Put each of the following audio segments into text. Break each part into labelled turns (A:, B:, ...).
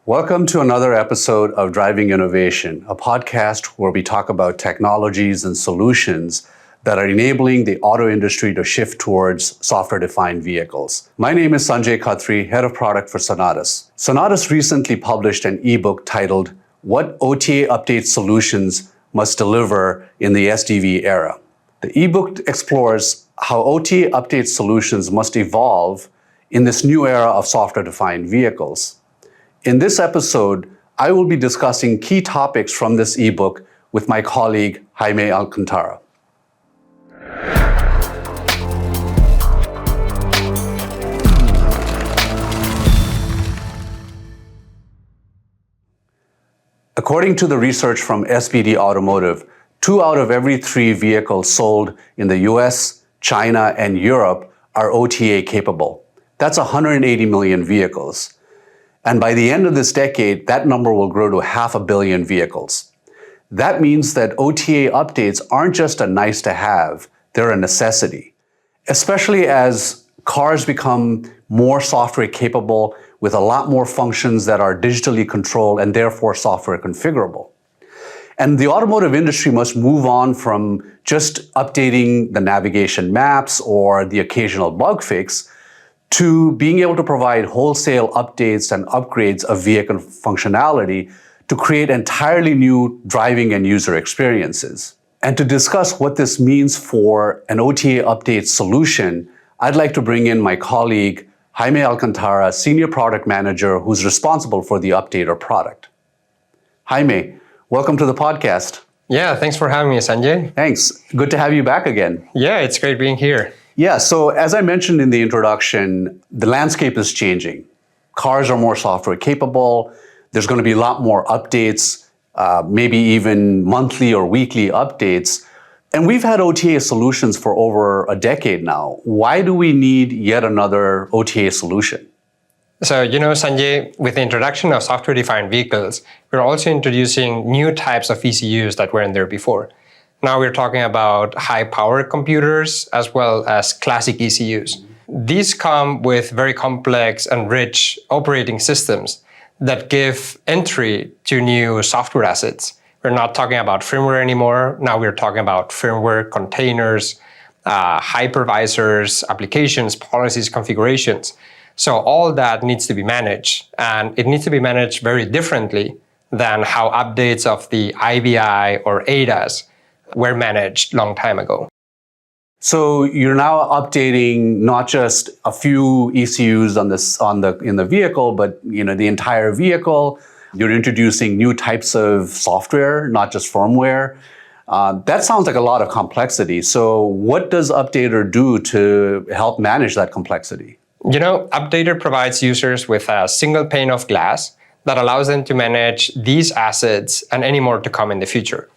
A: Welcome to another episode of Driving Innovation, a podcast where we talk about technologies and solutions that are enabling the auto industry to shift towards software-defined vehicles. My name is Sanjay Khatri, Head of Product for Sonatus. Sonatus recently published an eBook titled, What OTA Update Solutions Must Deliver in the SDV Era. The eBook explores how OTA update solutions must evolve in this new era of software-defined vehicles. In this episode, I will be discussing key topics from this ebook with my colleague, Jaime Alcantara. According to the research from SBD Automotive, 2 out of every 3 vehicles sold in the US, China, and Europe are OTA capable. That's 180 million vehicles. And by the end of this decade, that number will grow to 500 million vehicles. That means that OTA updates aren't just a nice to have, they're a necessity. Especially as cars become more software capable with a lot more functions that are digitally controlled and therefore software configurable. And the automotive industry must move on from just updating the navigation maps or the occasional bug fix to being able to provide wholesale updates and upgrades of vehicle functionality to create entirely new driving and user experiences. And to discuss what this means for an OTA update solution, I'd like to bring in my colleague, Jaime Alcantara, Senior Product Manager, who's responsible for the updater product. Jaime, welcome to the podcast.
B: Yeah, thanks for having me, Sanjay.
A: Thanks. Good to have you back again.
B: Yeah, it's great being here.
A: Yeah, so as I mentioned in the introduction, the landscape is changing. Cars are more software capable. There's going to be a lot more updates, maybe even monthly or weekly updates. And we've had OTA solutions for over a decade now. Why do we need yet another OTA solution?
B: So, Sanjay, with the introduction of software-defined vehicles, we're also introducing new types of ECUs that weren't there before. Now we're talking about high-power computers as well as classic ECUs. These come with very complex and rich operating systems that give entry to new software assets. We're not talking about firmware anymore. Now we're talking about firmware, containers, hypervisors, applications, policies, configurations. So all that needs to be managed, and it needs to be managed very differently than how updates of the IVI or ADAS were managed long time ago.
A: So you're now updating not just a few ECUs in the vehicle, but the entire vehicle. You're introducing new types of software, not just firmware. That sounds like a lot of complexity. So what does Updater do to help manage that complexity?
B: Updater provides users with a single pane of glass that allows them to manage these assets and any more to come in the future.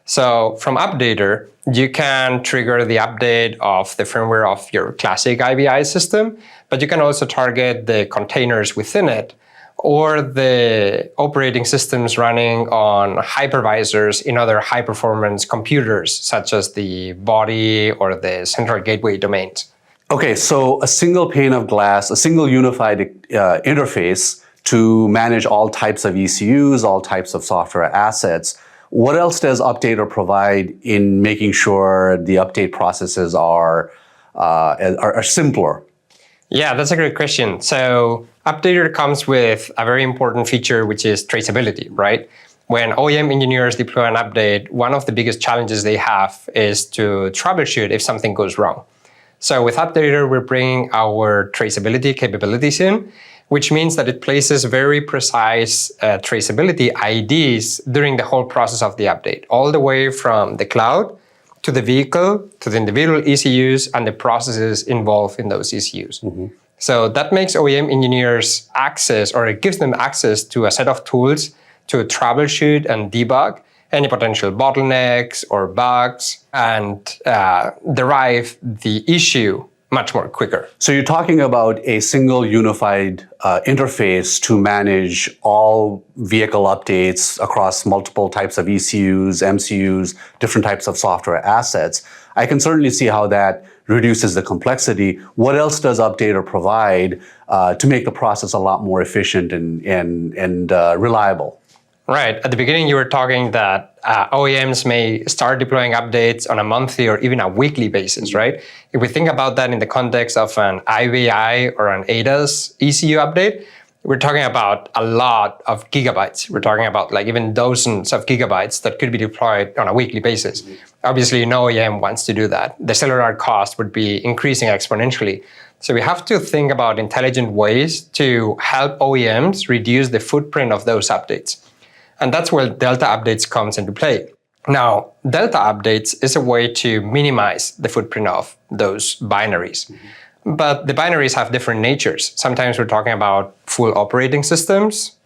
B: So from Updater, you can trigger the update of the firmware of your classic IVI system, but you can also target the containers within it or the operating systems running on hypervisors in other high-performance computers, such as the body or the central gateway domains.
A: Okay, so a single pane of glass, a single unified interface to manage all types of ECUs, all types of software assets. What else does Updater provide in making sure the update processes are simpler?
B: Yeah, that's a great question. So Updater comes with a very important feature, which is traceability, right? When OEM engineers deploy an update, one of the biggest challenges they have is to troubleshoot if something goes wrong. So with Updater, we're bringing our traceability capabilities in, which means that it places very precise traceability IDs during the whole process of the update, all the way from the cloud to the vehicle, to the individual ECUs, and the processes involved in those ECUs. Mm-hmm. So that makes OEM engineers access, or it gives them access to a set of tools to troubleshoot and debug any potential bottlenecks or bugs and derive the issue much more quicker.
A: So you're talking about a single unified interface to manage all vehicle updates across multiple types of ECUs, MCUs, different types of software assets. I can certainly see how that reduces the complexity. What else does Updater provide to make the process a lot more efficient and reliable?
B: Right. At the beginning, you were talking that OEMs may start deploying updates on a monthly or even a weekly basis, right? If we think about that in the context of an IVI or an ADAS ECU update, we're talking about a lot of gigabytes. We're talking about like even dozens of gigabytes that could be deployed on a weekly basis. Obviously, no OEM wants to do that. The cellular cost would be increasing exponentially. So we have to think about intelligent ways to help OEMs reduce the footprint of those updates. And that's where Delta Updates comes into play. Now, Delta Updates is a way to minimize the footprint of those binaries. But the binaries have different natures. Sometimes we're talking about full operating systems.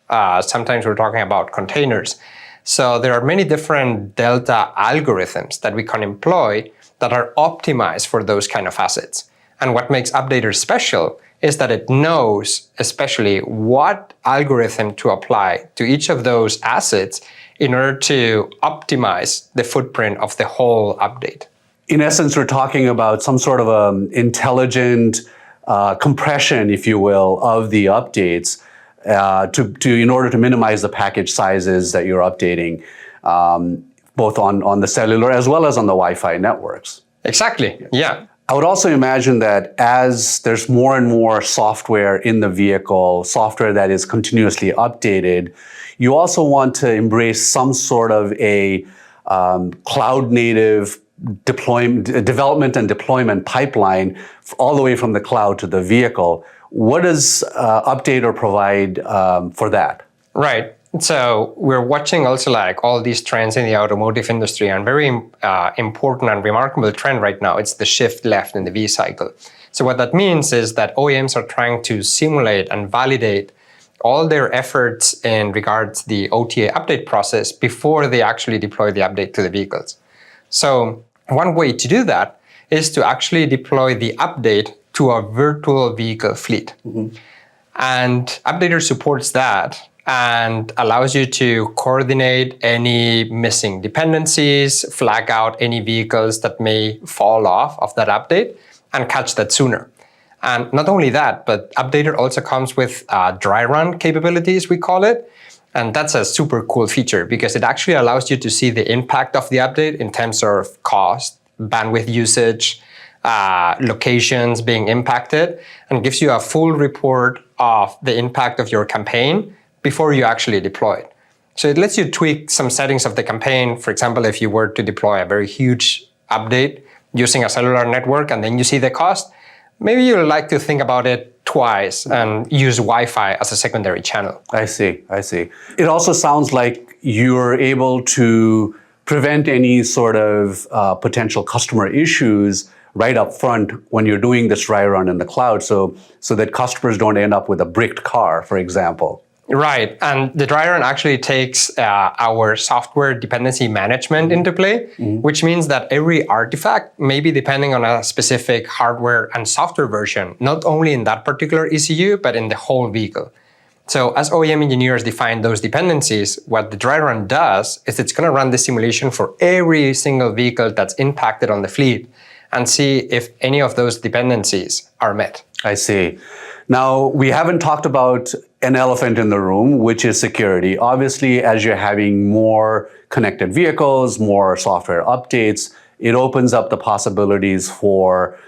B: Sometimes we're talking about containers. So there are many different Delta algorithms that we can employ that are optimized for those kind of assets. And what makes Updater special is that it knows especially what algorithm to apply to each of those assets in order to optimize the footprint of the whole update.
A: In essence, we're talking about some sort of intelligent compression, if you will, of the updates in order to minimize the package sizes that you're updating, both on the cellular as well as on the Wi-Fi networks.
B: Exactly, yeah.
A: I would also imagine that as there's more and more software in the vehicle, software that is continuously updated, you also want to embrace some sort of a cloud-native development and deployment pipeline all the way from the cloud to the vehicle. What does Updater provide for that?
B: Right. So we're watching also like all these trends in the automotive industry, and very important and remarkable trend right now, it's the shift left in the V cycle. So what that means is that OEMs are trying to simulate and validate all their efforts in regards to the OTA update process before they actually deploy the update to the vehicles. So one way to do that is to actually deploy the update to a virtual vehicle fleet. And Updater supports that and allows you to coordinate any missing dependencies, flag out any vehicles that may fall off of that update, and catch that sooner. And not only that, but Updater also comes with dry run capabilities, we call it. And that's a super cool feature because it actually allows you to see the impact of the update in terms of cost, bandwidth usage, locations being impacted, and gives you a full report of the impact of your campaign before you actually deploy it. So it lets you tweak some settings of the campaign. For example, if you were to deploy a very huge update using a cellular network and then you see the cost, maybe you'd like to think about it twice and use Wi-Fi as a secondary channel.
A: I see. It also sounds like you're able to prevent any sort of potential customer issues right up front when you're doing this dry run in the cloud, so that customers don't end up with a bricked car, for example.
B: Right, and the dry run actually takes our software dependency management into play, which means that every artifact may be depending on a specific hardware and software version, not only in that particular ECU, but in the whole vehicle. So as OEM engineers define those dependencies, what the dry run does is it's going to run the simulation for every single vehicle that's impacted on the fleet and see if any of those dependencies are met.
A: I see. Now, we haven't talked about an elephant in the room, which is security. Obviously, as you're having more connected vehicles, more software updates, it opens up the possibilities for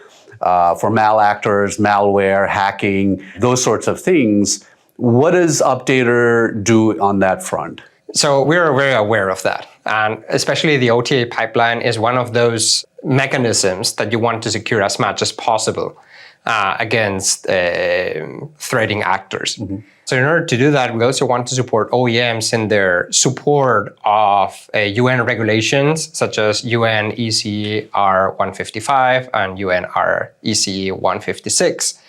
A: malactors, malware, hacking, those sorts of things. What does Updater do on that front?
B: So we're very aware of that. And especially the OTA pipeline is one of those mechanisms that you want to secure as much as possible against threatening actors. So in order to do that, we also want to support OEMs in their support of UN regulations, such as UN ECR 155 and UN ECE 156.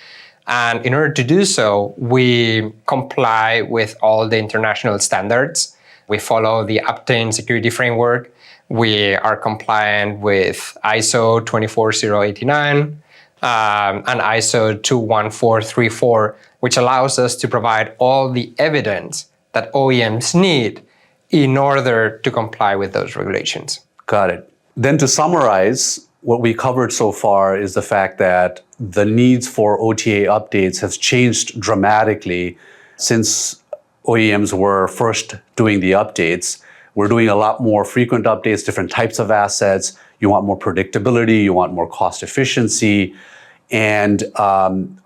B: And in order to do so, we comply with all the international standards. We follow the Optane security framework. We are compliant with ISO 24089 and ISO 21434, which allows us to provide all the evidence that OEMs need in order to comply with those regulations.
A: Got it. Then to summarize, what we covered so far is the fact that the needs for OTA updates has changed dramatically since OEMs were first doing the updates. We're doing a lot more frequent updates, different types of assets. You want more predictability, you want more cost efficiency, and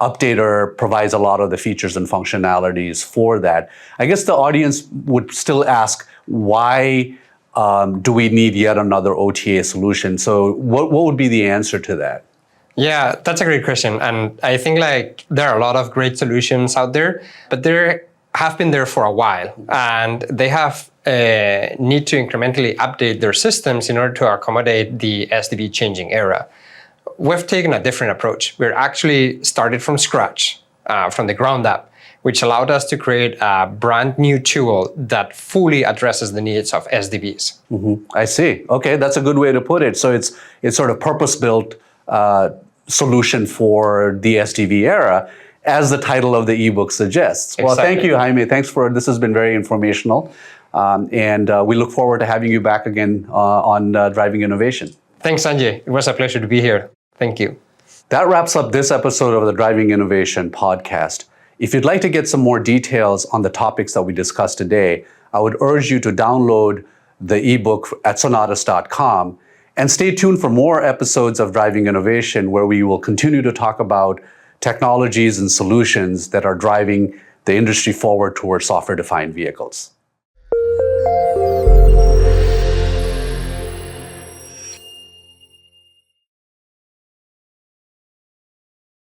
A: Updater provides a lot of the features and functionalities for that. I guess the audience would still ask, why do we need yet another OTA solution? So what would be the answer to that?
B: Yeah, that's a great question. And I think like there are a lot of great solutions out there, but they have been there for a while, and they have need to incrementally update their systems in order to accommodate the SDV changing era. We've taken a different approach. We're actually started from scratch, from the ground up, which allowed us to create a brand new tool that fully addresses the needs of SDVs.
A: I see. Okay, that's a good way to put it. So it's sort of purpose-built solution for the SDV era, as the title of the ebook suggests.
B: Exactly.
A: Well, thank you, Jaime. This has been very informational. And we look forward to having you back again on Driving Innovation.
B: Thanks, Sanjay. It was a pleasure to be here. Thank you.
A: That wraps up this episode of the Driving Innovation podcast. If you'd like to get some more details on the topics that we discussed today, I would urge you to download the ebook at Sonatus.com and stay tuned for more episodes of Driving Innovation, where we will continue to talk about technologies and solutions that are driving the industry forward towards software-defined vehicles.